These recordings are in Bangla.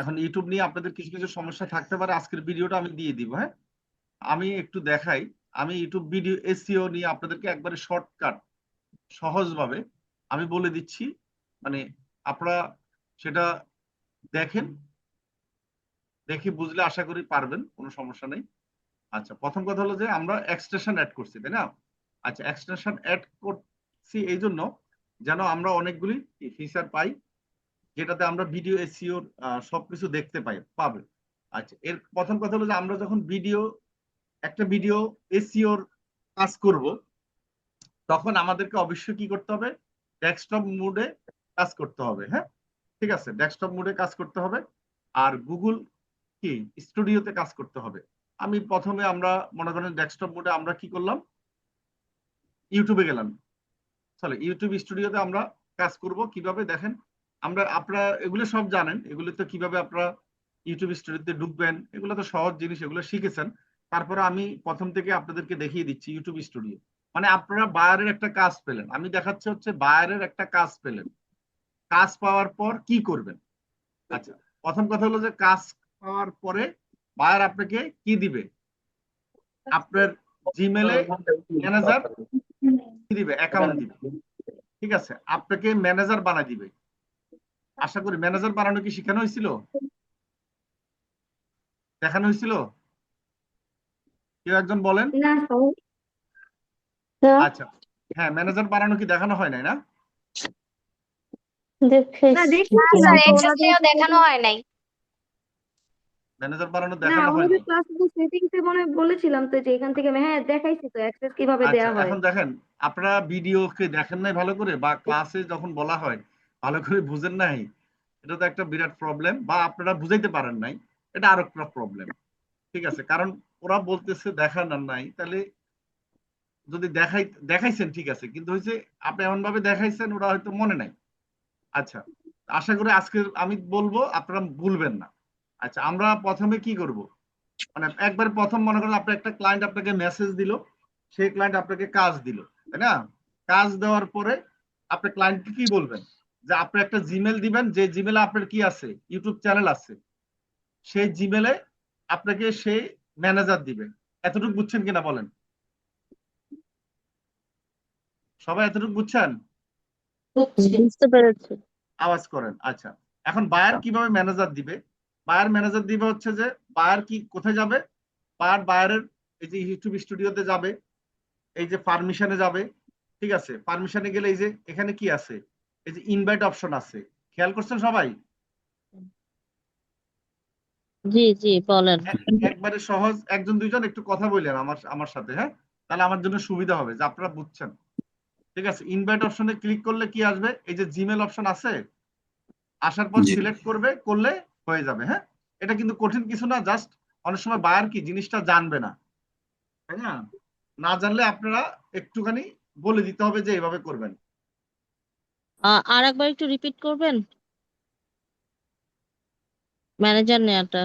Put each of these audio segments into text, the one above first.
এখন ইউটিউব নিয়ে আপনাদের কিছু কিছু সমস্যা থাকতে পারে, আজকের ভিডিওটা আমি দিয়ে দিব। হ্যাঁ, আমি একটু দেখাই। আমি ইউটিউব ভিডিও এসইও নিয়ে আপনাদেরকে একবারে শর্টকাট সহজভাবে আমি বলে দিচ্ছি, মানে আপনারা সেটা দেখেন, দেখে বুঝলে আশা করি পারবেন, কোনো সমস্যা নেই। আচ্ছা, প্রথম কথা হলো যে আমরা এক্সটেনশন অ্যাড করছি, তাই না? আচ্ছা, এক্সটেনশন অ্যাড করছি এই জন্য যেন আমরা অনেকগুলি ফিচার পাই, যেটাতে আমরা ভিডিও এসইওর সবকিছু দেখতে পাবে। আচ্ছা, এর প্রথম কথা হলো যে আমরা যখন একটা ভিডিও এসইওর কাজ করব, তখন আমাদেরকে অবশ্যই কি করতে হবে, ডেস্কটপ মোডে কাজ করতে হবে। হ্যাঁ, ঠিক আছে, ডেস্কটপ মোডে কাজ করতে হবে। আর গুগল কি স্টুডিওতে কাজ করতে হবে। আমি প্রথমে আমরা মনে করেন ডেস্কটপ মোডে আমরা কি করলাম, ইউটিউবে গেলাম। চলে ইউটিউব স্টুডিওতে আমরা কাজ করব কিভাবে দেখেন। আপনারা এগুলো সব জানেন, এগুলো তো কিভাবে আপনারা ইউটিউব স্টুডিওতে ঢুকবেন, এগুলো তো সহজ জিনিস, এগুলো শিখেছেন। তারপরে আমি প্রথম থেকে আপনাদেরকে দেখিয়ে দিচ্ছি ইউটিউব স্টুডিও। মানে আপনারা বায়ারের একটা কাজ পেলেন, আমি দেখাচ্ছি হচ্ছে বায়ারের একটা কাজ পেলেন, কাজ পাওয়ার পর কি করবেন। আচ্ছা, প্রথম কথা হলো যে কাজ পাওয়ার পরে বায়ার আপনাকে কি দিবে, আপনার জিমেলে ম্যানেজার কি দিবে, অ্যাকাউন্ট দিবে। ঠিক আছে, আপনাকে ম্যানেজার বানাই দিবে। আশা করি ম্যানেজার বানানো কি শেখানো হয়েছিল, দেখানো হয়েছিল? কেউ একজন বলেন। না আচ্ছা, হ্যাঁ, ম্যানেজার বানানো কি দেখানো হয় নাই না? না দেখেছি দেখেছি, স্যার, হয়তো ওনাদের এক্সেসেও দেখানো হয় নাই। ম্যানেজার বানানো না দেখানো হয়নি। আমাদের ক্লাস সেটিংসে মনে হয় বলেছিলাম তো যে এখান থেকে, হ্যাঁ দেখাইছি তো অ্যাক্সেস কিভাবে আচ্ছা, দেয়া হয়। এখন দেখেন, আপনারা ভিডিওকে দেখেন নাই ভালো করে, বা ক্লাসে যখন বলা হয় ভালো করে বুঝেন নাই, এটা তো একটা বিরাট প্রবলেম। বা আপনারা বুঝাইতে পারেন নাই, এটা আরো একটা প্রবলেম। ঠিক আছে, কারণ ওরা বলতেছে দেখান নাই, তাহলে যদি দেখাইছেন ঠিক আছে, কিন্তু হয়েছে আপনি এমন ভাবে দেখাইছেন ওরা হয়তো মনে নাই। আচ্ছা, আশা করি আজকে আমি বলবো আপনারা ভুলবেন না। আচ্ছা, আমরা প্রথমে কি করব, মানে একবার প্রথম মনে করেন আপনার একটা ক্লায়েন্ট আপনাকে মেসেজ দিল, সেই ক্লায়েন্ট আপনাকে কাজ দিল, তাই না? কাজ দেওয়ার পরে আপনি ক্লায়েন্টকে কি বলবেন, যে আপনি একটা জিমেল দিবেন, যে জিমেলে আপনার কি আছে, ইউটিউব চ্যানেল আছে, সেই জিমেলে আপনাকে সেই ম্যানেজার দিবে। এতটুকু বুঝছেন কিনা বলেন, সবাই এতটুকু বুঝছেন? বুঝতে পেরেছি। আওয়াজ করেন। আচ্ছা, এখন বায়ার কিভাবে ম্যানেজার দিবে, বায়ার ম্যানেজার দিবে হচ্ছে যে বায়ার কি কোথায় যাবে, বায়ারের এই যে ইউটিউব স্টুডিওতে যাবে, এই যে পারমিশনে যাবে। ঠিক আছে, পারমিশনে গেলে এই যে এখানে কি আছে, এই যে ইনভাইট অপশন আছে, খেয়াল করছেন সবাই? জি জি, বলেন। একবারে সহজ, একজন দুইজন একটু কথা বললেন আমার আমার সাথে, হ্যাঁ, তাহলে আমার জন্য সুবিধা হবে যে আপনারা বুঝছেন। ঠিক আছে, ইনভাইট অপশনে ক্লিক করলে কি আসবে, এই যে জিমেল অপশন আছে, আসার পর জি সিলেক্ট করলে হয়ে যাবে। হ্যাঁ, এটা কিন্তু কঠিন কিছু না, জাস্ট অনেক সময় বায়ার কি জিনিসটা জানবে না, তাই না? না জানলে আপনারা একটুখানি বলে দিতে হবে যে এভাবে করবেন। আর একবার একটু রিপিট করবেন ম্যানেজার নেওয়াটা।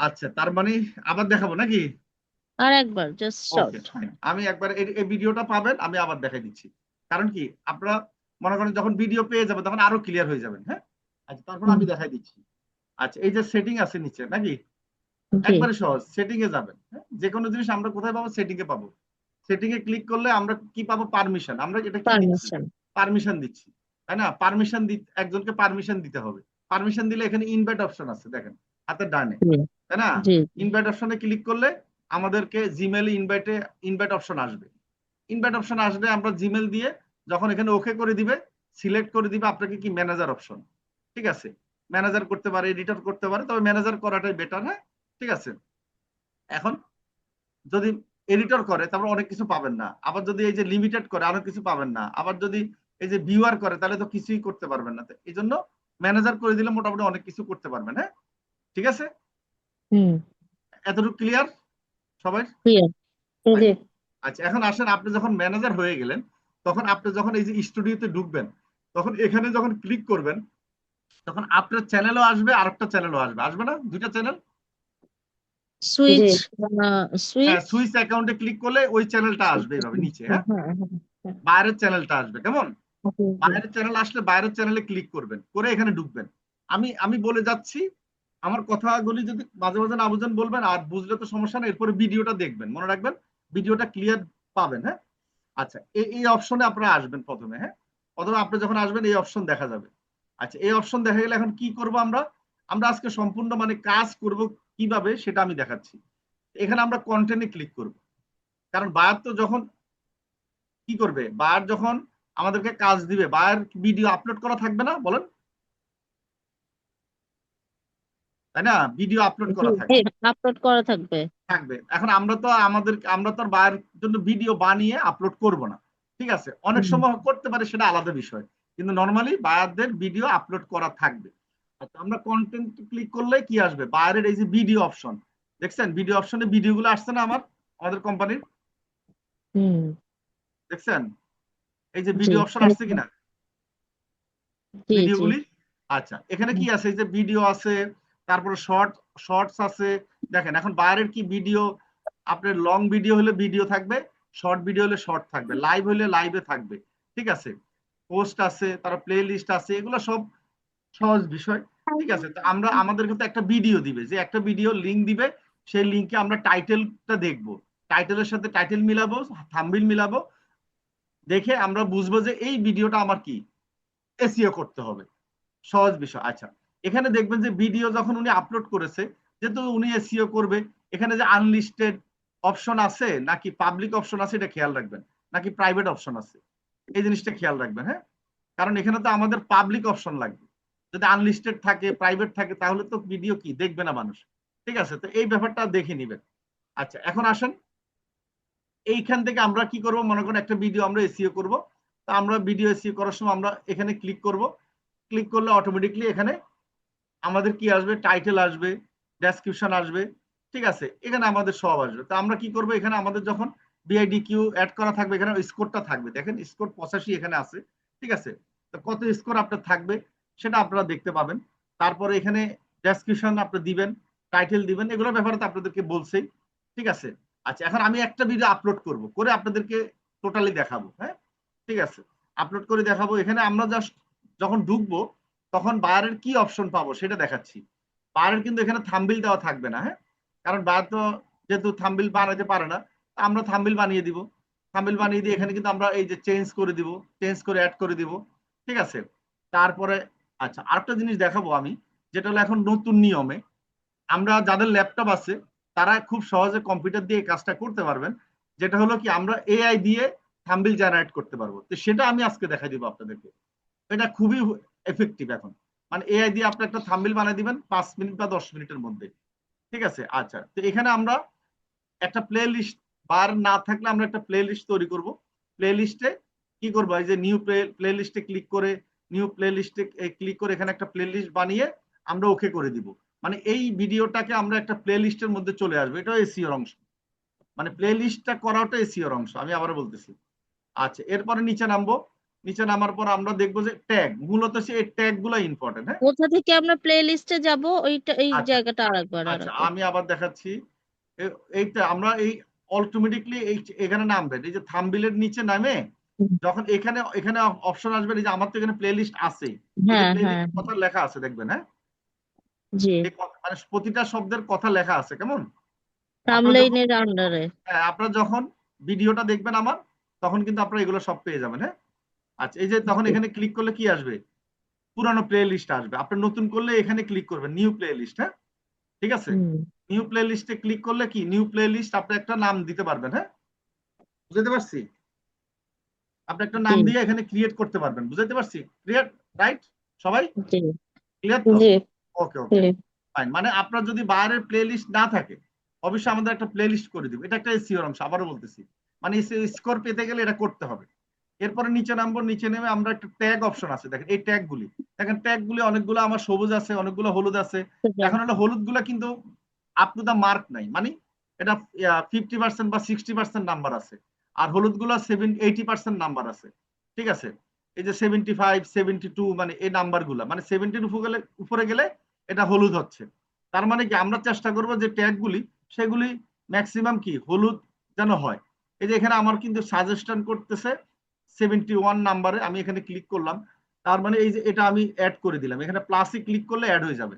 আচ্ছা, তার মানে আবার দেখাবো নাকি? আর একবার জাস্ট ওকে, শর্ট। ফাইন, আমি একবার এই ভিডিওটা পাবেন, আমি আবার দেখাই দিচ্ছি। কারণ কি, আপনারা মনে করেন যখন ভিডিও পেয়ে যাবেন তখন আরো ক্লিয়ার হয়ে যাবেন। হ্যাঁ, আচ্ছা, তারপর আমি দেখাই দিচ্ছি। আচ্ছা, এই যে সেটিং আছে নিচে নাকি, জি। একবারে সহজ, সেটিং এ যাবেন। হ্যাঁ, যে কোনো জিনিস আমরা কোথায় পাবো, সেটিং এ পাবো। সেটিং এ ক্লিক করলে আমরা কি পাবো, পারমিশন। আমরা এটা কি দিচ্ছি, পারমিশন। পারমিশন দিচ্ছি, তাই না? একজনকে পারমিশন দিতে হবে। পারমিশন দিলে এখানে ইনভাইট অপশন আছে, দেখেন হাতের ডানে, জি তাই না? জি। ইনভাইট অপশনে ক্লিক করলে আমাদেরকে জিমেল ইনভাইট অপশন আসবে। ইনভাইট অপশন আসলে আমরা জিমেল দিয়ে যখন এখানে ওকে করে দিবে, সিলেক্ট করে দিবে আপনাকে কি ম্যানেজার অপশন। ঠিক আছে, ম্যানেজার করতে পারে, এডিটর করতে পারে, তবে ম্যানেজার করাটাই বেটার। হ্যাঁ, ঠিক আছে। এখন যদি এডিটর করে তারপর অনেক কিছু পাবেন না, আবার যদি এই যে লিমিটেড করে আরো কিছু পাবেন না, আবার যদি এই যে ভিউয়ার করে, তাহলে তো কিছুই করতে পারবেন না। এই জন্য ম্যানেজার করে দিলে মোটামুটি অনেক কিছু করতে পারবেন। হ্যাঁ, ঠিক আছে, হুম। এতটুকু ক্লিয়ার সবাই? ক্লিয়ার। জি আচ্ছা, এখন আসেন, আপনি যখন ম্যানেজার হয়ে গেলেন, তখন আপনি যখন এই যে স্টুডিওতে ঢুকবেন, তখন এখানে যখন ক্লিক করবেন, তখন আপনার চ্যানেলও আসবে, আরেকটা চ্যানেলও আসবে, আসবে না? দুইটা চ্যানেল। সুইচ। জি হ্যাঁ, সুইচ। সুইচ অ্যাকাউন্টে ক্লিক করলে ওই চ্যানেলটা আসবে এইভাবে নিচে। হ্যাঁ, হ্যাঁ, হ্যাঁ, হ্যাঁ। বাইরের চ্যানেলটা আসবে, কেমন? জি, জি। বাইরের চ্যানেল আসলে বাইরের চ্যানেলে ক্লিক করবেন, করে এখানে ঢুকবেন। আমি আমি বলে যাচ্ছি, আমার কথাগুলি যদি মাঝে মাঝে না বুঝেন বলবেন, আর বুঝলে তো সমস্যা নেই, এরপরে ভিডিওটা দেখবেন, মনে রাখবেন ভিডিওটা ক্লিয়ার পাবেন। হ্যাঁ, আচ্ছা, এই অপশনে আপনারা আসবেন প্রথমে। হ্যাঁ, অথবা আপনি যখন আসবেন এই অপশন দেখা যাবে। আচ্ছা, এই অপশন দেখা গেলে এখন কি করব আমরা? আমরা আজকে সম্পূর্ণ মানে কাজ করব কিভাবে সেটা আমি দেখাচ্ছি। এখানে আমরা কন্টেন্টে ক্লিক করব, কারণ বায়ার তো যখন কি করবে, বায়ার যখন আমাদেরকে কাজ দিবে, বায়ার ভিডিও আপলোড করা থাকবে না, বলেন, তাই না? ভিডিও আপলোড জি, করা জি, থাকবে। আপলোড করা থাকবে। থাকবে এখন আমরা তো আর বায়ার জন্য ভিডিও বানিয়ে আপলোড করব না, ঠিক আছে? অনেক হুম। সময় করতে পারে, সেটা আলাদা বিষয়, কিন্তু নর্মালি বায়ারদের ভিডিও আপলোড করা থাকবে। আচ্ছা, আমরা কন্টেন্ট ক্লিক করলে কি আসবে? বায়ারের এই যে ভিডিও অপশন, দেখছেন? ভিডিও অপশনে ভিডিওগুলো আসছে না আমাদের কোম্পানির, হুম। দেখছেন? এই যে জি, ভিডিও অপশন আসছে কিনা জি, জি। ভিডিওগুলি। আচ্ছা, এখানে কি আছে? এই যে ভিডিও আছে, তারপরে শর্টস আছে। দেখেন এখন বাইরের কি ভিডিও, আপনার লং ভিডিও হলে ভিডিও থাকবে, শর্ট ভিডিও হলে শর্ট থাকবে, লাইভ হলে লাইভে থাকবে, ঠিক আছে? পোস্ট আছে, তার প্লে লিস্ট আছে, এগুলো সব সহজ বিষয়, ঠিক আছে? তো আমরা আমাদের কিন্তু একটা ভিডিও দিবে, যে একটা ভিডিও লিঙ্ক দিবে, সেই লিঙ্কে আমরা টাইটেলটা দেখব, টাইটেলের সাথে টাইটেল মিলাবো, থাম্বনেইল মিলাবো, দেখে আমরা বুঝবো যে এই ভিডিওটা আমার কি এসইও করতে হবে। সহজ বিষয়। আচ্ছা, এখানে দেখবেন যে ভিডিও যখন উনি আপলোড করেছে, যেহেতু উনি এসইও করবে, এখানে যে আনলিস্টেড অপশন আছে নাকি পাবলিক অপশন আছে এটা খেয়াল রাখবেন, নাকি প্রাইভেট অপশন আছে এই জিনিসটা খেয়াল রাখবেন। হ্যাঁ, কারণ এখানে তো আমাদের পাবলিক অপশন লাগবে। যদি আনলিস্টেড থাকে, প্রাইভেট থাকে, তাহলে তো ভিডিও কি দেখবে না মানুষ, ঠিক আছে? তো এই ব্যাপারটা দেখে নিবেন। আচ্ছা, এখন আসেন, এইখান থেকে আমরা কি করব? মনে করেন একটা ভিডিও আমরা এসইও করব, তো আমরা ভিডিও এসইও করার সময় আমরা এখানে ক্লিক করব। ক্লিক করলে অটোমেটিকলি এখানে আমাদের কি আসবে? টাইটেল আসবে, ডেসক্রিপশন আসবে, ঠিক আছে? এখানে আমাদের সব আসবে। তো আমরা কি করব? এখানে আমাদের যখন বিআইডিকিউ অ্যাড করা থাকবে, এখানে স্কোরটা থাকবে, দেখেন স্কোর 85 এখানে আছে, ঠিক আছে? তো কত স্কোর আপনার থাকবে সেটা আপনারা দেখতে পাবেন। তারপরে এখানে ডেসক্রিপশন আপনি দিবেন, টাইটেল দিবেন, এগুলোর ব্যাপারে তো আপনাদেরকে বলছেই, ঠিক আছে? আচ্ছা, এখন আমি একটা ভিডিও আপলোড করব, করে আপনাদেরকে টোটালি দেখাবো। হ্যাঁ, ঠিক আছে, আপলোড করে দেখাবো। এখানে আমরা জাস্ট যখন ঢুকবো, তখন বায়ারের কি অপশন পাবো সেটা দেখাচ্ছি। বায়ারের কিন্তু এখানে থাম্বনেইল দেওয়া থাকবে না। হ্যাঁ, কারণ বায়ার তো যেহেতু থাম্বনেইল বানাতে পারে না, আমরা থাম্বনেইল বানিয়ে দিব। থাম্বনেইল বানিয়ে দিয়ে এখানে কিন্তু আমরা এই যে চেঞ্জ করে দিব, চেঞ্জ করে অ্যাড করে দিব, ঠিক আছে? তারপরে আচ্ছা, আরেকটা জিনিস দেখাবো আমি, যেটা হলো এখন নতুন নিয়মে আমরা যাদের ল্যাপটপ আছে তারা খুব সহজে কম্পিউটার দিয়ে এই কাজটা করতে পারবেন, যেটা হলো কি আমরা এআই দিয়ে থাম্বনেইল জেনারেট করতে পারবো। তো সেটা আমি আজকে দেখাই দিব আপনাদেরকে। এটা খুবই এফেক্টিভ এখন, মানে এআই দিয়ে আপনি একটা থাম্বনেইল বানিয়ে দিবেন 5 মিনিট বা 10 মিনিটের মধ্যে, ঠিক আছে? আচ্ছা, তো এখানে আমরা একটা প্লে লিস্ট, বার না থাকলে আমরা একটা প্লে লিস্ট তৈরি করব। প্লে লিস্টে কি করবো? এই যে নিউ প্লে লিস্টে ক্লিক করে, নিউ প্লে লিস্টে ক্লিক করে এখানে একটা প্লে লিস্ট বানিয়ে আমরা ওকে করে দিব। মানে এই ভিডিওটাকে আমরা একটা প্লে লিস্টের মধ্যে চলে আসবে, এটা এসইওর অংশ, মানে প্লে লিস্টটা করাটা এসইওর অংশ, আমি আবার বলতেছি। আচ্ছা, এরপরে নিচে নামবো, নিচে নামার পর আমরা দেখবো যে ট্যাগ, মূলত সে এই ট্যাগ গুলো ইম্পর্টেন্ট। হ্যাঁ, কোথা থেকে আমরা প্লে লিস্টে যাব? ওইটা, এই আচ্ছা, জায়গাটা আরেকবার আচ্ছা, আরেকবার। আমি আবার দেখাচ্ছি। এইটা আমরা এই অটোমেটিকলি এই এখানে নামবেন, এই যে থাম্বনেইলের নিচে নামে হুম। যখন এখানে এখানে অপশন আসবে, এই যে আমার তো এখানে প্লে লিস্ট আছে, এই যে হ্যাঁ, প্লে হ্যাঁ, লিস্ট হ্যাঁ। কথা লেখা আছে দেখবেন। হ্যাঁ, জি। এই মানে প্রতিটা শব্দের কথা লেখা আছে, কেমন? আপনারা যখন, থাম্বনেইলের আন্ডারে। হ্যাঁ, আপনারা যখন ভিডিওটা দেখবেন আমার, তখন কিন্তু আপনারা এগুলো সব পেয়ে যাবেন। হ্যাঁ, আচ্ছা, এই যে তখন এখানে ক্লিক করলে কি আসবে? পুরানো প্লে লিস্ট আসবে। আপনি নতুন করলে এখানে ক্লিক করবেন নিউ প্লে লিস্ট। হ্যাঁ, ঠিক আছে? হুম। নিউ প্লে লিস্টে ক্লিক করলে কি নিউ প্লে লিস্ট আপনি একটা নাম দিতে পারবেন। হ্যাঁ, বুঝতে পারছি? আপনি একটা জি, নাম দিয়ে এখানে ক্রিয়েট করতে পারবেন, বুঝতে পারছি? Create, right? সবাই জি, ক্লিয়ার তো? জি ওকে, ওকে, জি ফাইন। মানে আপনার যদি বাইরের প্লে লিস্ট না থাকে, অবশ্যই আমাদের একটা প্লে লিস্ট করে দিব। এটা একটা এসইওর অংশ, আবারও বলতেছি, মানে স্কোর পেতে গেলে এটা করতে হবে, এরপরে নিচে নামবো, নিচে নেমে আমরা একটা ট্যাগ অপশন আছে, দেখেন এই ট্যাগগুলি, দেখেন ট্যাগগুলি অনেকগুলো আমার সবুজ আছে, অনেকগুলো হলুদ আছে। এখন হলো হলুদ গুলা কিন্তু আপ টু দা মার্ক নাই, মানে এটা 50% বা 60% নাম্বার আছে, আর হলুদ গুলা 80% নাম্বার আছে। ঠিক আছে, এই যে 75, 72 মানে এই নাম্বার গুলা, মানে 70 উপরে গেলে এটা হলুদ হচ্ছে। তার মানে কি আমরা চেষ্টা করব যে ট্যাগগুলি সেগুলি ম্যাক্সিমাম কি হলুদ যেন হয়। এই যে এখানে আমার কিন্তু সাজেশন করতেছে 71 নাম্বারে, আমি এখানে ক্লিক করলাম, তার মানে এই যে এটা আমি অ্যাড করে দিলাম, এখানে প্লাসে ক্লিক করলে অ্যাড হয়ে যাবে।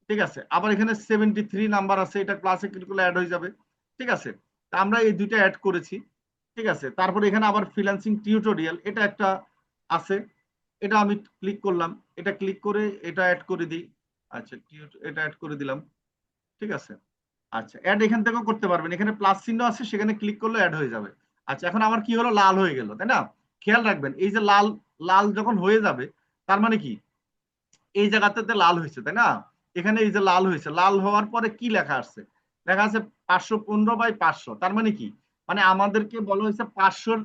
ঠিক আছে, আবার এখানে 73 নাম্বার আছে, এটা প্লাসে ক্লিক করলে অ্যাড হয়ে যাবে। ঠিক আছে, তা আমরা এই দুইটা অ্যাড করেছি। ঠিক আছে, তারপরে এখানে আবার ফ্রিল্যান্সিং টিউটোরিয়াল এটা একটা আছে, এটা আমি ক্লিক করলাম, এটা ক্লিক করে এটা অ্যাড করে দিই। আচ্ছা, এটা অ্যাড করে দিলাম। ঠিক আছে, আচ্ছা অ্যাড এখান থেকেও করতে পারবেন, এখানে প্লাস চিহ্ন আছে, সেখানে ক্লিক করলে অ্যাড হয়ে যাবে। আচ্ছা, এখন আমার কি হলো, লাল হয়ে গেল, তাই না? খেয়াল রাখবেন এই যে লাল লাল যখন হয়ে যাবে, তার মানে কি এই জায়গাটাতে লাল হয়েছে, তাই না? এখানে এই যে লাল হয়েছে, লাল হওয়ার পরে কি লেখা আসছে, লেখা আছে 515/500। তার মানে কি, মানে আমাদেরকে বলা হয়েছে 500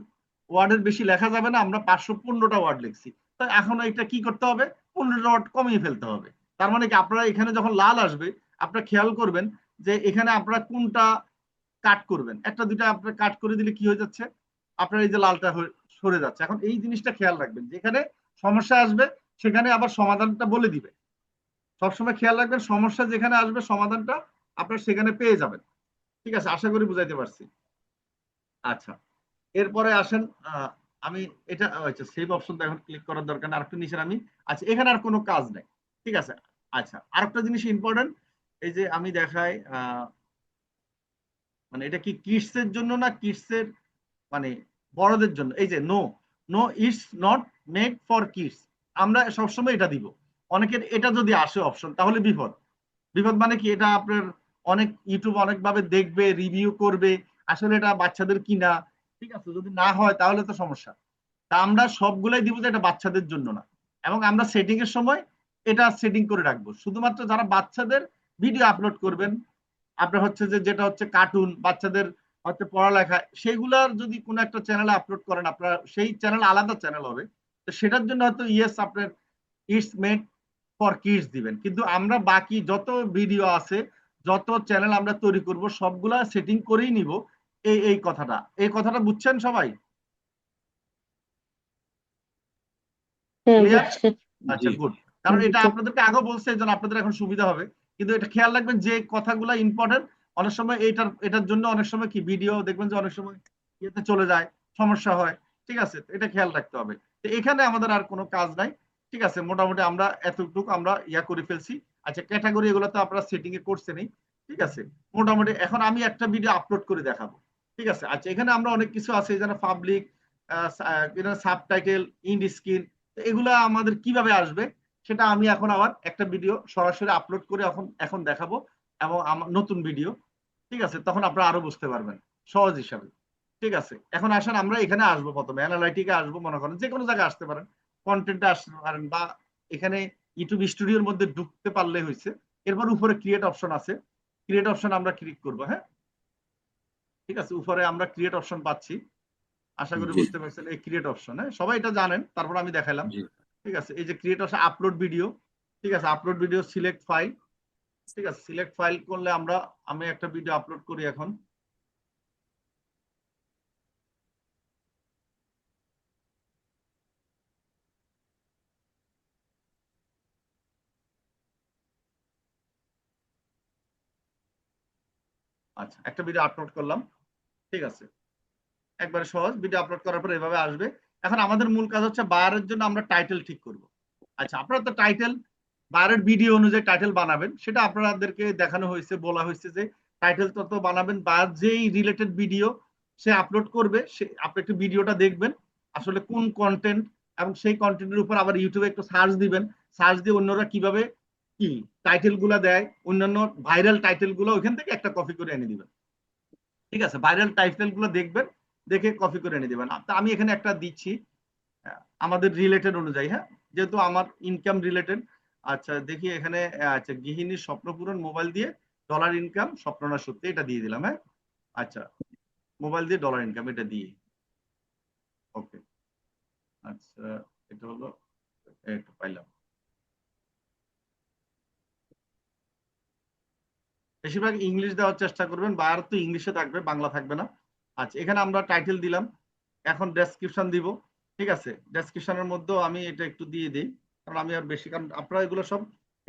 ওয়ার্ডের বেশি লেখা যাবে না, আমরা 515টা ওয়ার্ড লিখছি। তো এখন এটা কি করতে হবে, 15টা ওয়ার্ড কমিয়ে ফেলতে হবে। তার মানে কি আপনারা এখানে যখন লাল আসবে, আপনারা খেয়াল করবেন যে এখানে আপনারা কোনটা কাট করবেন, একটা দুইটা আপনারা কাট করে দিলে কি হয়ে যাচ্ছে, আপনার এই যে লালটা সরে যাচ্ছে। এখন এই জিনিসটা খেয়াল রাখবেন, যেখানে সমস্যা আসবে সেখানে আবার সমাধানটা বলে দিবে। সবসময় খেয়াল রাখবেন, সমস্যা যেখানে আসবে সমাধানটা আপনার সেখানে পেয়ে যাবেন। ঠিক আছে, আশা করি বুঝাইতে পারছি। আচ্ছা, এরপরে আসেন, আমি এটা আচ্ছা সেভ অপশন এখন ক্লিক করার দরকার না, আরেকটু নিচে আমি, আচ্ছা এখানে আর কোনো কাজ নেই। ঠিক আছে, আচ্ছা আরেকটা জিনিস ইম্পর্টেন্ট, এই যে আমি দেখাই মানে এটা কি কিডস এর জন্য না কিডস এর মানে বড়দের জন্য, এই যে no no it's not made for kids, আমরা সবসময় এটা দিব। অনেকের এটা যদি আসে অপশন তাহলে বিপদ। বিপদ মানে কি, এটা আপনার অনেক ইউটিউব অনেকভাবে দেখবে, রিভিউ করবে, আসলে এটা বাচ্চাদের কিনা। ঠিক আছে, যদি না হয় তাহলে তো সমস্যা। তা আমরা সবগুলাই দিব যে এটা বাচ্চাদের জন্য না, এবং আমরা সেটিং এর সময় এটা সেটিং করে রাখবো শুধুমাত্র যারা বাচ্চাদের ভিডিও আপলোড করবেন, আপনার হচ্ছে যে যেটা হচ্ছে কার্টুন, বাচ্চাদের হচ্ছে পড়ালেখা, সেগুলার যদি কোনো একটা চ্যানেলে আপলোড করেন, আপনার সেই চ্যানেল আলাদা চ্যানেল হবে, তো সেটার জন্য হয়তো ইয়েস আপনার ইটস মেড ফর কিডস দিবেন। কিন্তু আমরা বাকি যত ভিডিও আছে, যত চ্যানেল আমরা তৈরি করব, সবগুলা সেটিং করেই নিব। এই কথাটা বুঝছেন সবাই? হ্যাঁ, ক্লিয়ার? বুঝছি। আচ্ছা, জি। গুড। কারণ এটা বুঝছি। আপনাদেরকে আগেও বলছে, এই জন্য আপনাদের এখন সুবিধা হবে। কিন্তু এটা খেয়াল রাখবেন যে কথাগুলো ইম্পর্টেন্ট, অনেক সময় এটার জন্য অনেক সময় কি ভিডিও দেখবেন যে অনেক সময় ইয়েতে চলে যায়, সমস্যা হয়। ঠিক আছে, এটা খেয়াল রাখতে হবে। তো এখানে আমাদের আর কোনো কাজ নাই। ঠিক আছে, মোটামুটি আমরা এতটুকু আমরা ইয়া করে ফেলছি। আচ্ছা, ক্যাটাগরি এগুলো তো আপনারা সেটিং এ করছেনই। ঠিক আছে, মোটামুটি এখন আমি একটা ভিডিও আপলোড করে দেখাবো। ঠিক আছে, আচ্ছা এখানে আমরা অনেক কিছু আছে, যেন পাবলিক, সাবটাইটেল, ইন্ড স্ক্রিন, এগুলা আমাদের কিভাবে আসবে সেটা আমি এখন আবার একটা ভিডিও সরাসরি আপলোড করে এখন এখন দেখাবো, এবং আমার নতুন ভিডিও। ঠিক আছে, তখন আপনারা আরো বুঝতে পারবেন সহজ হিসাবে। ঠিক আছে, এখন আসেন আমরা এখানে আসবো, প্রথমে অ্যানালাইটিকে আসবো, মনে করেন যে কোনো জায়গায় আসতে পারেন, কন্টেন্টে আসতে পারেন, বা এখানে ইউটিউব স্টুডিওর মধ্যে ঢুকতে পারলে হয়েছে। এরপর উপরে ক্রিয়েট অপশন আছে, ক্রিয়েট অপশন আমরা ক্লিক করবো। হ্যাঁ, ঠিক আছে, উপরে আমরা ক্রিয়েট অপশন পাচ্ছি, আশা করি জি বুঝতে পারছেন, এই ক্রিয়েট অপশন, হ্যাঁ সবাই এটা জানেন, তারপর আমি দেখালাম। জি ঠিক আছে, এই যে ক্রিয়েট অপশন, আপলোড ভিডিও। ঠিক আছে, আপলোড ভিডিও, সিলেক্ট ফাইল। ঠিক আছে, সিলেক্ট ফাইল করলে আমি একটা ভিডিও আপলোড করি এখন। আচ্ছা, একটা ভিডিও আপলোড করলাম। ঠিক আছে, একবারে সহজ, ভিডিও আপলোড করার পর এভাবে আসবে। এখন আমাদের মূল কাজ হচ্ছে বায়ারের জন্য আমরা টাইটেল ঠিক করব। আচ্ছা, আপনারা তো টাইটেল বায়ারের ভিডিও অনুযায়ী টাইটেল বানাবেন, সেটা আপনাদেরকে দেখানো হয়েছে, বলা হয়েছে যে টাইটেল তত বানাবেন, বায়ার যেই রিলেটেড ভিডিও সে আপলোড করবে, সে আপনি একটু ভিডিওটা দেখবেন আসলে কোন কন্টেন্ট, এবং সেই কন্টেন্টের উপর আবার ইউটিউবে একটু সার্চ দিবেন, সার্চ দিয়ে অন্যরা কিভাবে কি টাইটেল গুলা দেয়, অন্যান্য ভাইরাল টাইটেল গুলো ওইখান থেকে একটা কপি করে এনে দিবেন। ঠিক আছে, ভাইরাল টাইটেল গুলো দেখবেন, দেখে কপি করে এনে দিবেন। আমি এখানে একটা দিচ্ছি আমাদের রিলেটেড অনুযায়ী, হ্যাঁ যেহেতু আমার ইনকাম রিলেটেড। আচ্ছা দেখি এখানে, আচ্ছা গৃহিণীর স্বপ্ন পূরণ, মোবাইল দিয়ে ডলার ইনকাম, স্বপ্ন না সত্যি, এটা দিয়ে দিলাম। হ্যাঁ, আচ্ছা, মোবাইল দিয়ে ডলার ইনকাম, এটা দিয়ে দিলাম। হ্যাঁ, আচ্ছা, মোবাইল দিয়ে ডলার ইনকাম, স্বপ্ন না সত্যি, এটা দিয়ে দিলাম। হ্যাঁ, আচ্ছা, মোবাইল দিয়ে ডলার ইনকাম, এটা দিয়ে দিলাম। হ্যাঁ, আচ্ছা, মোবাইল দিয়ে ডলার ইনকাম, এটা দিয়ে দিলাম। ওকে। আচ্ছা, এটা হলো, একটু পাইলাম। বেশিরভাগ ইংলিশ দেওয়ার চেষ্টা করবেন, বায়ার তো ইংলিশে থাকবে, বাংলা থাকবে না। আচ্ছা, এখানে আমরা টাইটেল দিলাম, এখন ডেসক্রিপশন দিব। ঠিক আছে, ডেসক্রিপশনের মধ্যেও আমি এটা একটু দিয়ে দিই, কারণ আমি আর বেশি, কারণ আপনারা এগুলো সব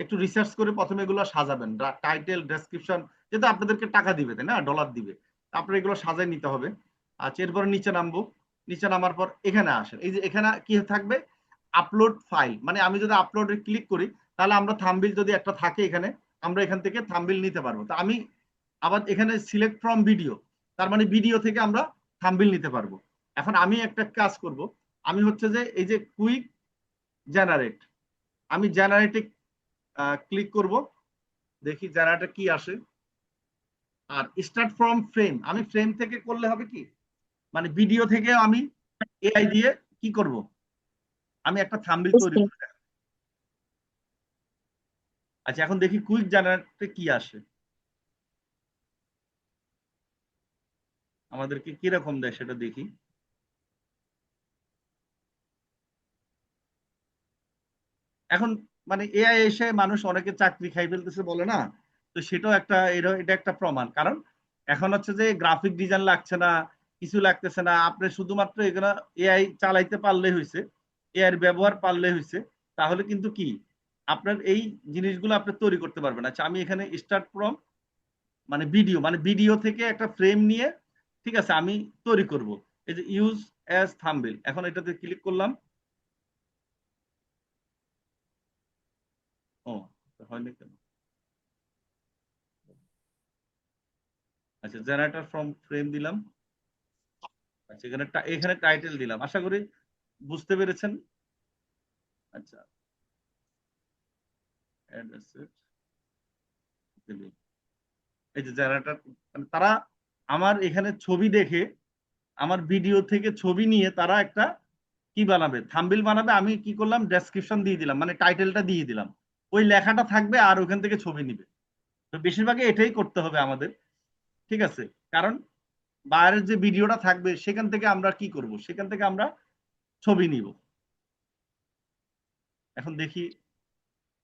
একটু রিসার্চ করে প্রথমে এগুলো সাজাবেন, টাইটেল ডেসক্রিপশন, যেহেতু আপনাদেরকে টাকা দিবে, তাই না, ডলার দিবে, আপনার এগুলো সাজাই নিতে হবে। আচ্ছা, এরপরে নিচে নামবো, নিচে নামার পর এখানে আসেন, এই যে এখানে কি থাকবে, আপলোড ফাইল, মানে আমি যদি আপলোডে ক্লিক করি, তাহলে আমরা থাম্বনেইল যদি একটা থাকে এখানে, আমরা এখান থেকে থাম্বনেইল নিতে পারবো। তো আমি আবার এখানে সিলেক্ট ফ্রম ভিডিও, তার মানে ভিডিও থেকে আমরা থাম্বনেইল নিতে পারবো। এখন আমি একটা কাজ করব, আমি হচ্ছে যে এই যে কুইক জেনারেট, আমি জেনারেটে ক্লিক করব, দেখি জেনারেটর কি আসে। আর স্টার্ট ফ্রম ফ্রেম, আমি ফ্রেম থেকে করলে হবে কি, মানে ভিডিও থেকে আমি এআই দিয়ে কি করব, আমি একটা থাম্বনেইল তৈরি বুঝছি। করব। আচ্ছা, এখন দেখি কুইক জেনারেটে কি আসে, আমাদেরকে কিরকম দেয় সেটা দেখি। এখন মানে এআই এসে মানুষ অনেকে চাকরি খাই ফেলতেছে বলে না, তো সেটাও একটা, এটা একটা প্রমাণ। কারণ এখন হচ্ছে যে গ্রাফিক ডিজাইন লাগছে না, কিছু লাগতেছে না, আপনি শুধুমাত্র এগুলো এআই চালাইতে পারলে হয়েছে, এআই এর ব্যবহার পারলে হয়েছে, তাহলে কিন্তু কি আপনার এই জিনিসগুলো আপনি তৈরি করতে পারবেন। আচ্ছা, আমি এখানে স্টার্ট ফ্রম মানে ভিডিও থেকে একটা ফ্রেম নিয়ে, ঠিক আছে, আমি তৈরি করব। এই যে ইউজ অ্যাজ থাম্বনেইল, এখন এটাতে ক্লিক করলাম। ও, হয়নি কেন? আচ্ছা, জেনারেটর ফ্রম ফ্রেম দিলাম। আচ্ছা, এখানে টাইটেল দিলাম, আশা করি বুঝতে পেরেছেন। আচ্ছা, add asset দিলাম। এই যে জেনারেটর, মানে তারা আমার এখানে ছবি দেখে, আমার ভিডিও থেকে ছবি নিয়ে তারা একটা কি বানাবে, থাম্বনেইল বানাবে। আমি কি করলাম, ডেসক্রিপশন দিয়ে দিলাম, মানে টাইটেলটা দিয়ে দিলাম, ওই লেখাটা থাকবে আর ওখান থেকে ছবি নিবে। তো বেশিরভাগই এটাই করতে হবে আমাদের, ঠিক আছে। কারণ বাইরের যে ভিডিওটা থাকবে সেখান থেকে আমরা কি করব, সেখান থেকে আমরা ছবি নিব। এখন দেখি,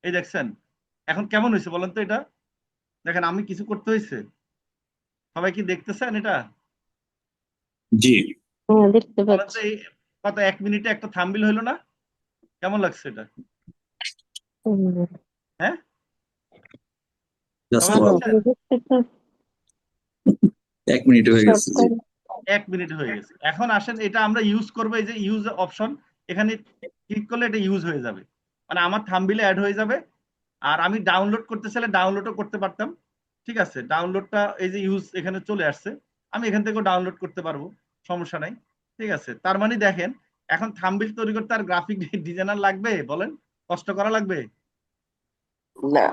এই দেখছেন এখন কেমন হয়েছে বলেন তো এটা, দেখেন আমি কিছু করতে হয়েছে, সবাই কি দেখতেছেন এটা? জি, হ্যাঁ, দেখতে বলেন তো পাচ্ছি। এই কত 1 মিনিটে একটা থাম্বনেইল হইলো না? কেমন লাগছে এটা? হুম, হ্যাঁ, জাস্ট সবাই ওয়াও, বুঝছেন? দেখতে তো 1 মিনিট হয়ে গেছে। জি, শর্টকাট। 1 মিনিট হয়ে গেছে। এখন আসেন এটা আমরা ইউজ করবো, এই যে ইউজ অপশন, এখানে ক্লিক করলে এটা ইউজ হয়ে যাবে, মানে আমার থাম্বনেইলে অ্যাড হয়ে যাবে। আর আমি ডাউনলোড করতে চাইলে ডাউনলোডও করতে পারতাম, ঠিক আছে, ডাউনলোডটা এই যে ইউজ এখানে চলে আসছে, আমি এখান থেকেও ডাউনলোড করতে পারবো, সমস্যা নাই। ঠিক আছে, তার মানে দেখেন এখন থাম্বনেইল তৈরি করতে আর গ্রাফিক ডিজাইনার লাগবে বলেন, কষ্ট করা লাগবে? না,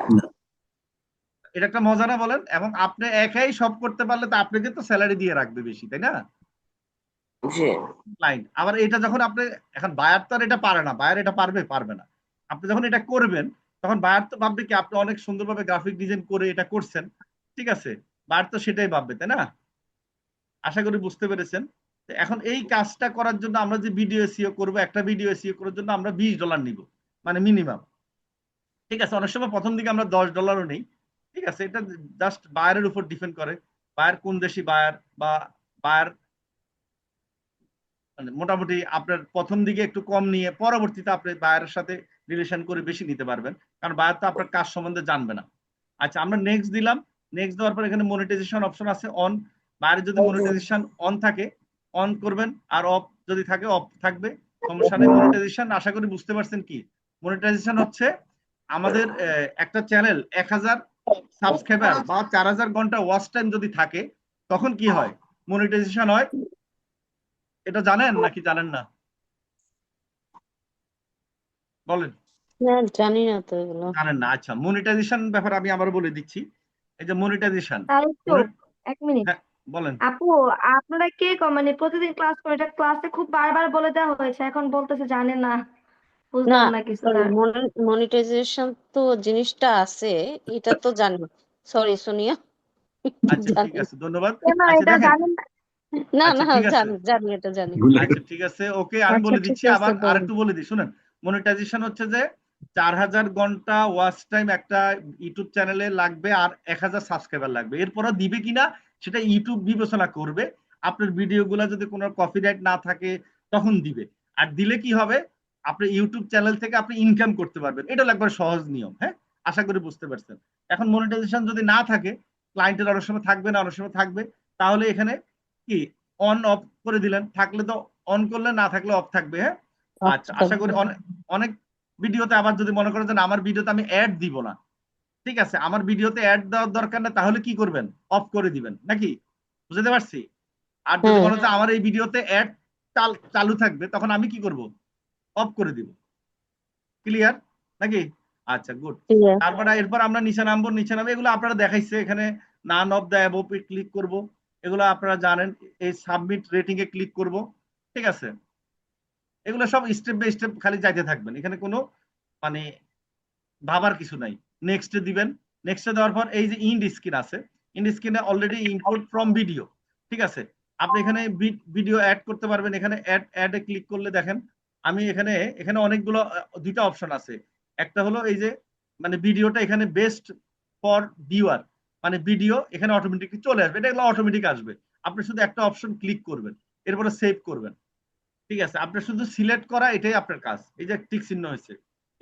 এটা একটা মজা না বলেন? এবং আপনি একাই সব করতে পারলে তো আপনাকে তো স্যালারি দিয়ে রাখবে বেশি, তাই না, জি, ক্লায়েন্ট। আবার এটা যখন আপনি, এখন বায়ার তো আর এটা পারে না, বায়ার এটা পারবে পারবে না, আপনি যখন এটা করবেন তখন বায়ার তো ভাববে কি আপনি অনেক সুন্দরভাবে গ্রাফিক ডিজাইন করে এটা করছেন, ঠিক আছে, বায়ার তো সেটাই ভাববে, তাই না? আশা করি বুঝতে পেরেছেন। তো এখন এই কাজটা করার জন্য আমরা যে ভিডিও এসইও করব, একটা ভিডিও এসইও করার জন্য আমরা $20 নিব, মানে মিনিমাম। ঠিক আছে, অনেক সময় প্রথম দিকে আমরা $10ও নেই। ঠিক আছে, এটা জাস্ট বায়ারের উপর ডিপেন্ড করে, বায়ার কোন দেশি বায়ার, বা বায়ার মানে মোটামুটি আপনার প্রথম দিকে একটু কম নিয়ে পরবর্তীতে আপনি বায়ারের সাথে রিলেশন করে বেশি নিতে পারবেন, কারণ বায়ার তো আপনার কাজ সম্বন্ধে জানবে না। আচ্ছা, আমরা নেক্সট দিলাম, নেক্সট দেওয়ার পর এখানে মনিটাইজেশন অপশন আছে অন, বায়ারের যদি মনিটাইজেশন অন থাকে অন করবেন, আর অফ যদি থাকে অফ থাকবে, সমস্যা নেই। মনিটাইজেশন আশা করি বুঝতে পারছেন কি, মনিটাইজেশন হচ্ছে আমাদের একটা চ্যানেল 1000 সাবস্ক্রাইবার বা 4000 ঘন্টা ওয়াচ টাইম যদি থাকে, তখন কি হয়, মনিটাইজেশন হয়। এটা জানেন নাকি জানেন না, বলেন? না, জানি না তো এগুলো। জানেন না? আচ্ছা, মনিটাইজেশন ব্যাপারে আমি আবার বলে দিচ্ছি। এই যে মনিটাইজেশন, তাই তো, 1 মিনিট। হ্যাঁ বলেন। আপু, আপনারা কে মানে প্রতিদিন ক্লাস করে, এটা ক্লাসে খুব বারবার বলে দেওয়া হয়েছে, এখন বলতেছে জানে না, না, বুঝলাম না কিছু সরি, স্যার। মনিটাইজেশন তো জিনিসটা আছে, এটা তো জানি। সরি সোনিয়া, আচ্ছা, ঠিক জানি। আছে, ধন্যবাদ। কেন আচ্ছা এটা দেখেন, জানেন না? না আচ্ছা না ঠিক আছে, জানি জানি এটা জানি। আচ্ছা ঠিক আছে, ওকে আমি আচ্ছা বলে ঠিক দিচ্ছি, আছে আবার বলুন। আরেকটু বলে দিই শুনেন। মনিটাইজেশন হচ্ছে যে 4000 ঘন্টা ওয়াচ টাইম একটা ইউটিউব চ্যানেলে লাগবে আর 1000 সাবস্ক্রাইবার লাগবে। এরপরও দিবে কিনা সেটা ইউটিউব বিবেচনা করবে। আপনার ভিডিওগুলো যদি কোনো কপিরাইট না থাকে তখন দিবে। আর দিলে কি হবে, আপনি ইউটিউব চ্যানেল থেকে আপনি ইনকাম করতে পারবেন। এটা হলো একবার সহজ নিয়ম। হ্যাঁ, আশা করি বুঝতে পারছেন। এখন মনিটাইজেশন যদি না থাকে, ক্লায়েন্টের অনেক সময় থাকবে না, অনেক সময় থাকবে, তাহলে এখানে কি অন অফ করে দিলেন, থাকলে তো অন করলে, না থাকলে অফ থাকবে। হ্যাঁ, আচ্ছা আশা করি অনেক অনেক ভিডিওতে আবার যদি মনে করেন যে না, আমার ভিডিওতে আমি অ্যাড দিব না, ঠিক আছে, আমার ভিডিওতে অ্যাড দেওয়ার দরকার না, তাহলে কি করবেন, অফ করে দিবেন নাকি, বুঝতে পারছি। আর যদি হুম মনে হচ্ছে আমার এই ভিডিওতে অ্যাড চালু থাকবে, তখন আমি কি করব, অফ করে দিব। ক্লিয়ার নাকি? আচ্ছা গুড। ঠিক আছে। তারপরে এরপর আমরা নিচে নামবো, নিচে নামে এগুলো আপনারা দেখাইছে এখানে, none of the above click করব, এগুলো আপনারা জানেন। এই সাবমিট রেটিং এ ক্লিক করব, ঠিক আছে। এগুলো সব স্টেপ বাই স্টেপ খালি যাইতে থাকবেন, এখানে কোনো মানে ভাবার কিছু নাই। নেক্সটে দিবেন, নেক্সটে দেওয়ার পর এই যে ইন্ড স্ক্রিন আছে, ইন্ড স্ক্রিনে অলরেডি ইম্পোর্ট ফ্রম ভিডিও, ঠিক আছে। আপনি এখানে ভিডিও অ্যাড করতে পারবেন, এখানে অ্যাডে ক্লিক করলে দেখেন আমি এখানে এখানে অনেকগুলো দুইটা অপশন আছে। একটা হলো এই যে মানে ভিডিওটা এখানে বেস্ট ফর ভিউয়ার, মানে ভিডিও এখানে অটোমেটিকলি চলে আসবে, এটা এগুলো অটোমেটিক আসবে। আপনি শুধু একটা অপশন ক্লিক করবেন, এরপরে সেভ করবেন, ঠিক আছে। আপনার শুধু সিলেক্ট করা, এটাই আপনার কাজ। এই যে টিক চিহ্ন হয়েছে,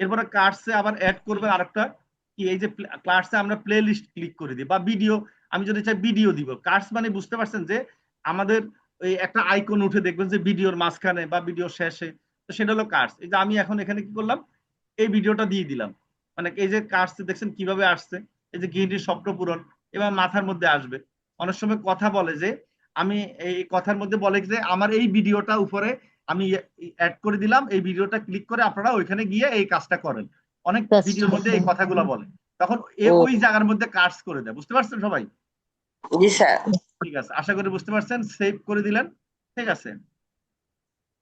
এরপরে কার্ডসে আবার অ্যাড করবেন আরেকটা কি, এই যে কার্ডসে আমরা প্লে লিস্ট ক্লিক করে দিই, বা ভিডিও, আমি যদি চাই ভিডিও দিব। কার্ডস মানে বুঝতে পারছেন যে আমাদের এই একটা আইকন উঠে দেখবেন যে ভিডিওর মাঝখানে বা ভিডিও শেষে, তো সেটা হলো কার্ডস। এই যে আমি এখন এখানে কি করলাম, এই ভিডিওটা দিয়ে দিলাম, মানে এই যে কার্ডস দেখছেন কিভাবে আসছে, এই যে গৃহিণীর স্বপ্ন পূরণ, এবার মাথার মধ্যে আসবে। অনেক সময় কথা বলে যে আমি এই কথার মধ্যে বলে যে আমার এই ভিডিওটা উপরে আমি অ্যাড করে দিলাম, এই ভিডিওটা ক্লিক করে আপনারা ওইখানে গিয়ে এই কাজটা করেন। অনেক ভিডিওর মধ্যে এই কথাগুলো বলে, তখন ওই জায়গার মধ্যে কাটস করে দেয়। বুঝতে পারছেন সবাই? জি স্যার। ঠিক আছে, আশা করি বুঝতে পারছেন। সেভ করে দিলেন, ঠিক আছে।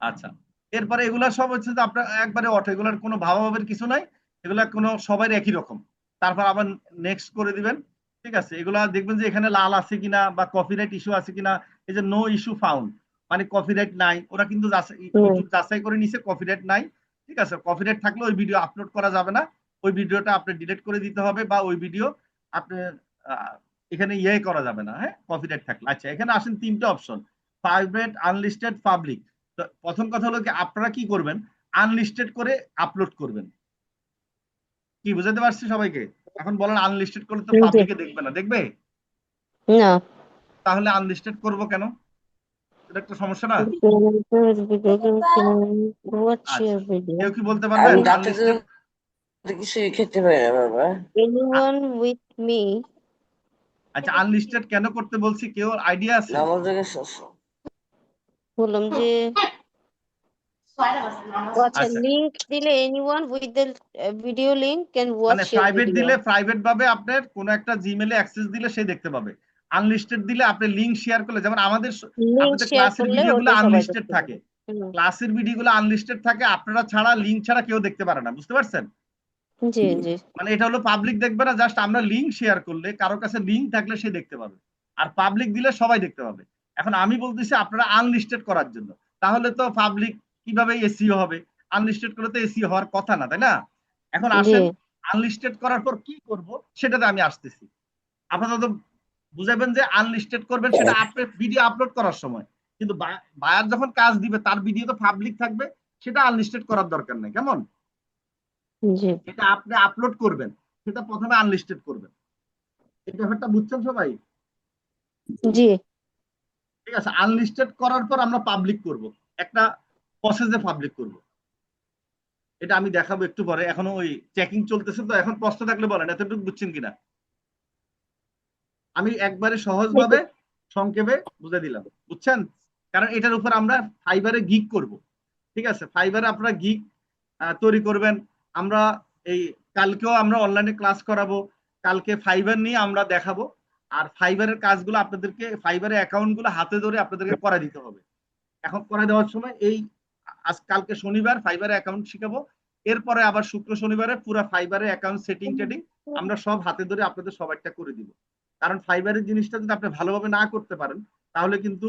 আচ্ছা, এরপরে এগুলা সব হচ্ছে যে আপনার একবারে অটো, এগুলার কোনো ভাবাভাবের কিছু নাই, এগুলা কোনো সবাই একই রকম। তারপর আবার নেক্সট করে দিবেন, ঠিক আছে। এগুলা দেখবেন যে এখানে লাল আছে কিনা বা কপিরাইট ইস্যু আছে কিনা, এই যে নো ইস্যু ফাউন্ড, মানে কপিরাইট নাই, ওরা কিন্তু ইউটিউব যাচাই করে নিছে কপিরাইট নাই, ঠিক আছে। কপিরাইট থাকলে ওই ভিডিও আপলোড করা যাবে না, ওই ভিডিওটা আপনি ডিলিট করে দিতে হবে, বা ওই ভিডিও আপনি এখানে ইয়ে করা যাবে না, হ্যাঁ, কপিরাইট থাকলে। আচ্ছা, এখানে আসেন তিনটা অপশন, প্রাইভেট, আনলিস্টেড, পাবলিক। প্রথম কথা হলো কি, আপনারা কি করবেন, আনলিস্টেড করে আপলোড করবেন। কি বুঝাতে পারছি সবাইকে? এখন বলেন আনলিস্টেড করলে তো পাবলিকে দেখবে না, দেখবে? না তাহলে আনলিস্টেড করব কেন? এটা একটা সমস্যা না? আচ্ছা, কেউ কি বলতে আমি পারবেন রাতে আনলিস্টেড? তো কিছুই খেতে পারি না বাবা। anyone with me আচ্ছা, আনলিস্টেড কেন করতে বলছি, কেউ আইডিয়া আছে? নামাজ জায়গায় শস্য। বললাম যে আচ্ছা আচ্ছা, লিংক দিলে anyone with the video link can মানে watch your প্রাইভেট video. দিলে প্রাইভেট ভাবে আপনার কোন একটা জিমেলে অ্যাক্সেস দিলে সে দেখতে পাবে। আনলিস্টেড দিলে আপনি লিংক শেয়ার করলে, যেমন আমাদের লিংক আপনাদের শেয়ার ক্লাসের করলে ভিডিওগুলো ওটা সবাই আনলিস্টেড দেখতে থাকে, পাবে। হুম, ক্লাসের ভিডিওগুলো আনলিস্টেড থাকে, আপনারা ছাড়া লিংক ছাড়া কেউ দেখতে পারে না, বুঝতে পারছেন? জি জি মানে এটা হলো পাবলিক দেখবে না, জাস্ট আমরা লিংক শেয়ার করলে কারো কাছে লিংক থাকলে সে দেখতে পাবে, আর পাবলিক দিলে সবাই দেখতে পাবে। এখন আমি বলতেছি আপনারা আনলিস্টেড করার জন্য, তাহলে তো পাবলিক কিভাবে এসইও হবে? আনলিস্টেড করলে তো এসইও হওয়ার কথা না, তাই না? এখন জি আসেন আনলিস্টেড করার পর কি করব সেটাতে আমি আসতেছি। আপাতত বুঝাবেন যে আনলিস্টেড করবেন সেটা আপনি ভিডিও আপলোড করার সময়, কিন্তু বায়ার যখন কাজ দিবে তার ভিডিও তো পাবলিক থাকবে, সেটা আনলিস্টেড করার দরকার নেই। কেমন? জি এটা আপনি আপলোড করবেন, সেটা প্রথমে আনলিস্টেড করবেন। এই ব্যাপারটা বুঝছেন সবাই? জি ঠিক আছে, আনলিস্টেড করার পর আমরা পাবলিক করব, একটা প্রসেসে পাবলিক করব। এটা আমি দেখাবো একটু পরে, এখনো ওই চেকিং চলতেছে, তো এখন প্রশ্ন থাকলে বলেন, এতটুকু বুঝছেন কিনা। আমি একবারে সহজভাবে সংক্ষেপে বুঝে দিলাম, বুঝছেন? কারণ এটার উপর আমরা ফাইবারে গিগ করব, ঠিক আছে। ফাইবারে আপনারা গিগ তৈরি করবেন। আমরা এই কালকেও আমরা অনলাইনে ক্লাস করাবো, কালকে ফাইবার নিয়ে আমরা দেখাবো। আর ফাইবারের কাজগুলো আপনাদেরকে, ফাইবারের অ্যাকাউন্টগুলো হাতে ধরে আপনাদেরকে করে দিতে হবে। এখন করে দেওয়ার সময় এই কালকে শনিবার ফাইবারের অ্যাকাউন্ট শিখাবো, এরপরে আবার শুক্র শনিবারে পুরো ফাইবারের অ্যাকাউন্ট সেটিং টেটিং আমরা সব হাতে ধরে আপনাদের সবাইটা করে দিব। কারণ ফাইবারের জিনিসটা যদি আপনি ভালোভাবে না করতে পারেন, তাহলে কিন্তু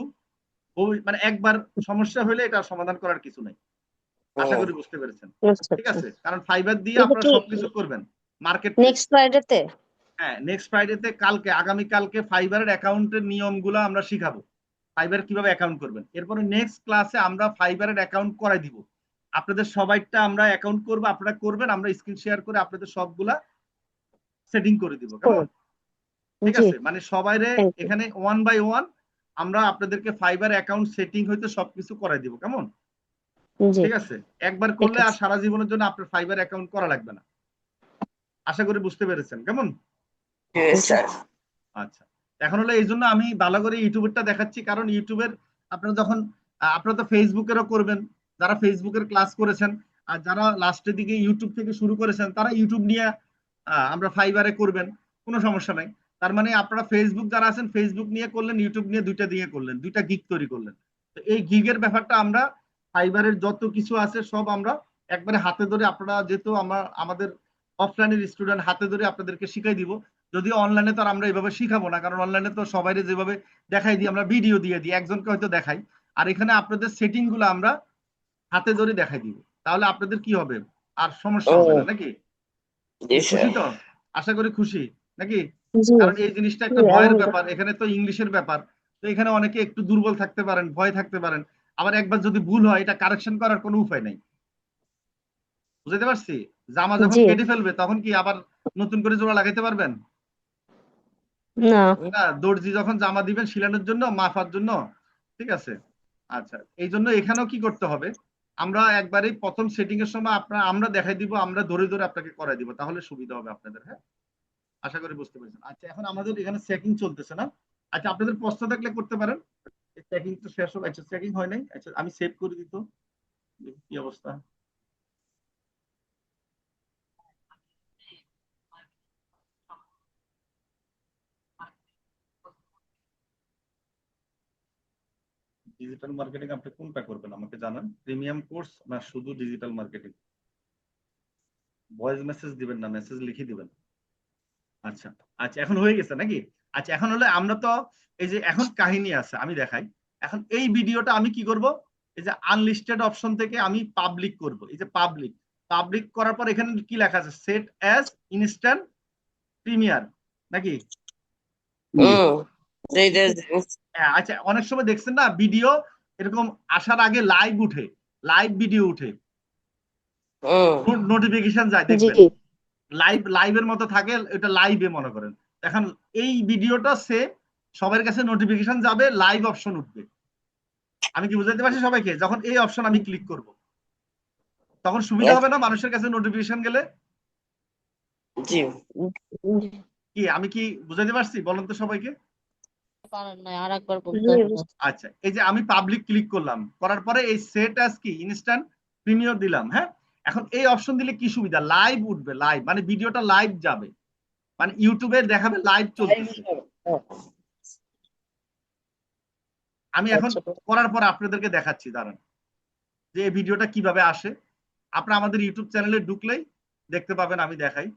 ওই মানে একবার সমস্যা হলে এটা সমাধান করার কিছু নাই। আশা করি বুঝতে পেরেছেন। আচ্ছা ঠিক আচ্ছা আছে, কারণ ফাইবার দিয়ে এটা আপনারা কি সবকিছু করবেন মার্কেট প্লেস। নেক্সট ফ্রাইডেতে? হ্যাঁ, নেক্সট ফ্রাইডেতে কালকে আগামীকালকে ফাইবারের অ্যাকাউন্টের নিয়মগুলো আমরা শিখাবো, ফাইবার কিভাবে অ্যাকাউন্ট করবেন। এরপরে নেক্সট ক্লাসে আমরা ফাইবারের অ্যাকাউন্ট করাই দিব। আপনাদের সবাইটা আমরা অ্যাকাউন্ট করবো, আপনারা করবেন, আমরা স্ক্রিন শেয়ার করে আপনাদের সবগুলা সেটিং করে দিব, কেমন? ঠিক জি আছে, মানে সবাইরে থ্যাংক ইউ। এখানে 1 বাই 1 আমরা আপনাদেরকে ফাইবার অ্যাকাউন্ট সেটিং হইতে সবকিছু করাই দিব, কেমন? জি ঠিক আছে, একবার ঠিক করলে আর আছে সারা জীবনের জন্য আপনার ফাইবার অ্যাকাউন্ট করা লাগবে না। আশা করি বুঝতে পেরেছেন, কেমন? স্যার। আচ্ছা, এখন হলো এই জন্য আমি ভালো করে ইউটিউবেরটা দেখাচ্ছি, কারণ ইউটিউবের আপনারা যখন আপনারা তো ফেসবুকেরও করবেন, যারা ফেসবুকের ক্লাস করেছেন, আর যারা লাস্টের দিকে ইউটিউব থেকে শুরু করেছেন তারা ইউটিউব নিয়ে আমরা ফাইবারে করবেন, কোনো সমস্যা নাই। তার মানে আপনারা ফেসবুক যারা আছেন ফেসবুক নিয়ে করলেন, ইউটিউব নিয়ে দুইটা দিয়ে করলেন, দুইটা গিগ তৈরি করলেন। তো এই গিগের ব্যাপারটা আমরা ফাইবারের যত কিছু আছে সব আমরা একবারে হাতে ধরে, আপনারা যেহেতু আমাদের অফলাইনের স্টুডেন্ট, হাতে ধরে আপনাদেরকে শিখাই দিব। যদিও অনলাইনে তো আর আমরা এইভাবে শিখাবো না, কারণ অনলাইনে তো সবাই যেভাবে দেখাই দিই, আমরা ভিডিও দিয়ে দিই, একজনকে হয়তো দেখাই। আর এখানে আপনাদের সেটিং গুলো আমরা হাতে ধরে দেখাই দিব, তাহলে আপনাদের কি হবে, আর সমস্যা হবে না, নাকি? জি খুশি স্যার। তো? আশা করি খুশি, নাকি? জি কারণ এই জিনিসটা জি একটা ভয়ের আলহামদুলিল্লাহ। ব্যাপার, এখানে তো ইংলিশের ব্যাপার। তো এখানে অনেকে একটু দুর্বল থাকতে পারেন, ভয় থাকতে পারেন, আবার একবার যদি ভুল হয় এটা কারেকশন করার কোনো উপায় নাই। বুঝতে পারছি? জামা যখন জি কেটে ফেলবে তখন কি আবার নতুন করে জোড়া লাগাইতে পারবেন না না? দর্জি যখন জামা দিবেন সিলানোর জন্য, মাপার জন্য, ঠিক আছে? আচ্ছা, এই জন্য এখানেও কি করতে হবে, আমরা একবারেই প্রথম সেটিং এর সময় আমরা দেখাই দিব, আমরা ধরে ধরে আপনাকে করাই দিব, তাহলে সুবিধা হবে আপনাদের। হ্যাঁ, আশা করি বুঝতে পেরেছেন। আচ্ছা, এখন আমাদের এখানে চেকিং চলতেছে না? আচ্ছা, আপনাদের প্রশ্ন থাকলে করতে পারেন। চেকিং তো শেষ হলো। আচ্ছা, চেকিং হয় নাই। আচ্ছা, আমি সেভ করে দিত, কি অবস্থা। ডিজিটাল মার্কেটিং আপনি কোনটা করবেন আমাকে জানান, প্রিমিয়াম কোর্স না শুধু ডিজিটাল মার্কেটিং? ভয়েস মেসেজ দিবেন না, মেসেজ লিখে দিবেন। আচ্ছা আচ্ছা, এখন হয়ে গেছে নাকি? আচ্ছা, এখন হলে আমরা তো এই যে এখন কাহিনী আছে আমি দেখাই। এখন এই ভিডিওটা আমি কি করব, এই যে আনলিস্টেড অপশন থেকে আমি পাবলিক করব। এই যে পাবলিক, পাবলিক করার পর এখানে কি লেখা আছে, সেট অ্যাজ ইনস্ট্যান্ট প্রিমিয়ার, নাকি? আচ্ছা, অনেক সময় দেখছেন না ভিডিও এরকম আসার আগে লাইভ উঠে, লাইভ ভিডিও উঠে, নোটিফিকেশন যায়, জি দেখবেন লাইভের মতো থাকে, এটা লাইভে মনে করেন। এখন এই ভিডিওটা সবার কাছে নোটিফিকেশন যাবে, লাইভ অপশন উঠবে। আমি কি বুঝাতে পারছি সবাইকে? যখন এই অপশন আমি ক্লিক করব তখন সুবিধা হবে না মানুষের কাছে নোটিফিকেশন গেলে? জি কি আমি কি বুঝাতে পারছি বলেন তো সবাইকে? পারেন নাই, আর একবার বলতে জি হবে। আচ্ছা, এই যে আমি পাবলিক ক্লিক করলাম, করার পরে এই সেট অ্যাজ কি ইনস্ট্যান্ট প্রিমিয়ার দিলাম। হ্যাঁ, এখন এই অপশন দিলে কি সুবিধা, লাইভ উঠবে, লাইভ মানে ভিডিওটা লাইভ যাবে, মানে ইউটিউবে দেখাবে লাইভ চলতেছে। আমি এখন আচ্ছা করার পর আপনাদেরকে দেখাচ্ছি, দাঁড়ান, যে এই ভিডিওটা কিভাবে আসে। আপনারা আমাদের ইউটিউব চ্যানেলে ঢুকলেই দেখতে পাবেন, আমি দেখাই।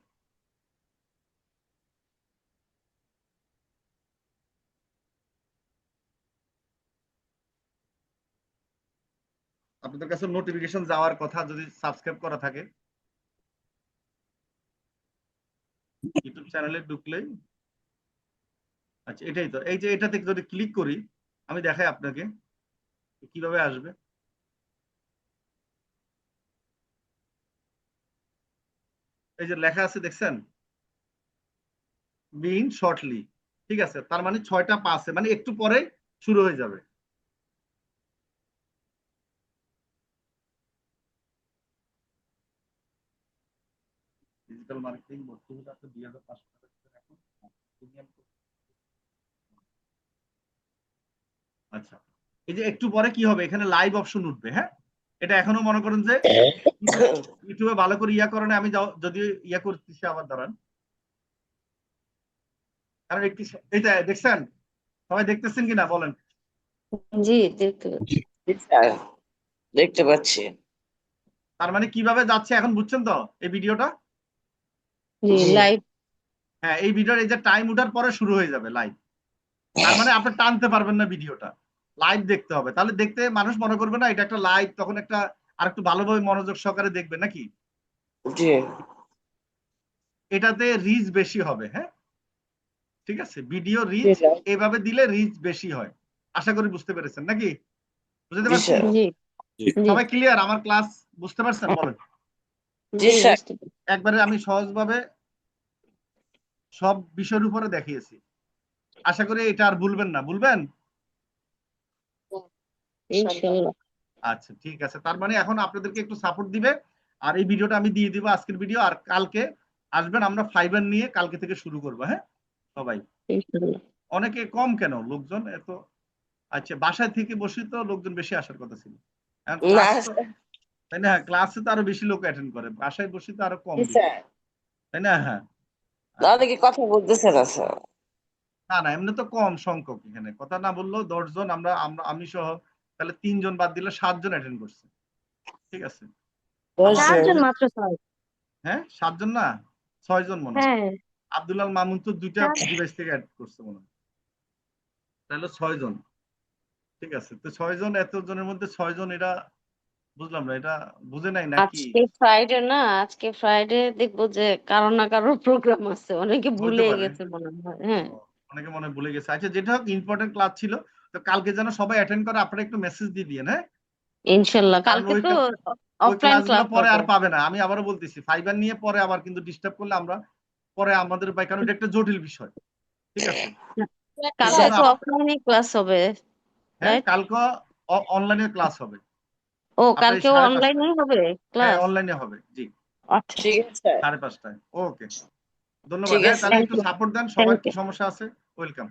আপনাদের কাছে নোটিফিকেশন যাওয়ার কথা যদি সাবস্ক্রাইব করা থাকে, ইউটিউব চ্যানেলে ঢুকলেই, আচ্ছা এটাই তো, এই যে এটাতে যদি ক্লিক করি আমি দেখাই আপনাকে কিভাবে আসবে। এই যে লেখা আছে দেখছেন, বিন শর্টলি, ঠিক আছে, তার মানে 6টা 5 মানে একটু পরে শুরু হয়ে যাবে। ডিজিটাল মার্কেটিং ভর্তি হলে আপনি 2500 টাকা করে রাখুন। আচ্ছা, এই যে একটু পরে কি হবে, এখানে লাইভ অপশন উঠবে। হ্যাঁ, এটা এখনো মনে করেন যে ইউটিউবে ভালো করে ইয়া করে না, আমি যদি ইয়া করতেছি আবার দাঁড়ান, কারণ একটু এটা দেখছেন, সবাই দেখতেছেন কিনা বলেন? জি দেখতে পাচ্ছি। স্যার দেখতে পাচ্ছি। তার মানে কিভাবে যাচ্ছে এখন বুঝছেন তো এই ভিডিওটা? জি লাইভ। হ্যাঁ, এই ভিডিওর এই যে টাইম উঠার পরে শুরু হয়ে যাবে লাইভ, তার মানে আপনি টানতে পারবেন না ভিডিওটা। লাইভ দেখতে হবে, তাহলে দেখতে মানুষ মনে করবে না এটা একটা লাইভ, তখন একটা আর একটু ভালোভাবে মনোযোগ সহকারে দেখবে নাকি। জি এটাতে রিচ বেশি হবে। হ্যাঁ, ঠিক আছে, ভিডিও জি রিচ স্যার এইভাবে দিলে রিচ বেশি হয়। আশা করি বুঝতে পেরেছেন নাকি, বুঝতে জি পারছি? স্যার জি জি সবাই ক্লিয়ার? আমার ক্লাস বুঝতে পারছেন বলেন? জি স্যার বুঝতে পেরেছি। একবারে আমি সহজভাবে সব বিষয়ের উপরে দেখিয়েছি। আশা করি এটা আর ভুলবেন না, ভুলবেন? ইনশাল্লাহ। আচ্ছা ঠিক আছে, তার মানে এখন আপনাদেরকে একটু সাপোর্ট দিবে, আর এই ভিডিওটা আমি দিয়ে দিব আজকের ভিডিও, আর কালকে আসবেন আমরা ফাইবার নিয়ে কালকে থেকে শুরু করবো। হ্যাঁ সবাই, ইনশাল্লাহ। অনেকে কম কেন লোকজন এত? আচ্ছা, বাসায় থেকে বসে তো লোকজন বেশি আসার কথা ছিল, এখন না ক্লাস তো, তাই না, ক্লাসে তো আরো বেশি লোক অ্যাটেন্ড করে, বাসায় বসে তো আরো কম জি দিবে, স্যার তাই না? হ্যাঁ, তাহলে কি কথা বলতেছে না স্যার? না না, এমনি তো কম সংখ্যক, এখানে কথা না বললেও 10 জন, আমি সহ তাহলে 3 জন বাদ দিলে 7 জন অ্যাটেন্ড করছে, ঠিক আছে। 10 জন? 4 জন মাত্র স্যার। হ্যাঁ 7 জন না, 6 জন মনে হয়। হ্যাঁ, আব্দুল্লাহ মামুন তো 2টা 4 ডিভাইস থেকে অ্যাড করছে মনে হয়, তাহলে 6 জন, ঠিক আছে। তো 6 জন, এতজনের মধ্যে 6 জন, এটা বুঝলাম না, এটা বুঝে নাই নাকি? আজকে ফ্রাইডে না, আজকে ফ্রাইডে দেখবো যে কারো না কারো প্রোগ্রাম আছে, অনেকে হইতে ভুলে পারে, গেছে মনে হয়। হ্যাঁ অনেকে মনে হয় ভুলে গেছে। আচ্ছা, যেটা হোক ইম্পর্টেন্ট ক্লাস ছিল, তো কালকে যেন সবাই অ্যাটেন্ড করে, আপনারা একটু মেসেজ দিয়ে দিয়েন। হ্যাঁ, ইনশাল্লাহ কারণ কালকে ওই তো ওই অফলাইন ক্লাসগুলো ক্লাস পরে হবে। আর পাবে না, আমি আবারও বলতেছি, ফাইবার নিয়ে পরে আবার কিন্তু ডিস্টার্ব করলে আমরা পরে আমাদের পাই, কারণ এটা একটা জটিল বিষয়, ঠিক আছে। এই কালকে জন্য তো অফলাইনে ক্লাস হবে, হ্যাঁ, রাইট? কালকে অনলাইনে ক্লাস হবে, ও আপনার এই কালকেও 5:30টায়। অনলাইনে হবে হ্যাঁ ক্লাস? অনলাইনে হবে, জি, আচ্ছা ঠিক আছে 5:30টায়। ওকে, ধন্যবাদ। ঠিক হ্যাঁ, আছে তাহলে থ্যাংক একটু ইউ সাপোর্ট দেন, সবার থ্যাংক কি ইউ। সমস্যা আছে, ওয়েলকাম।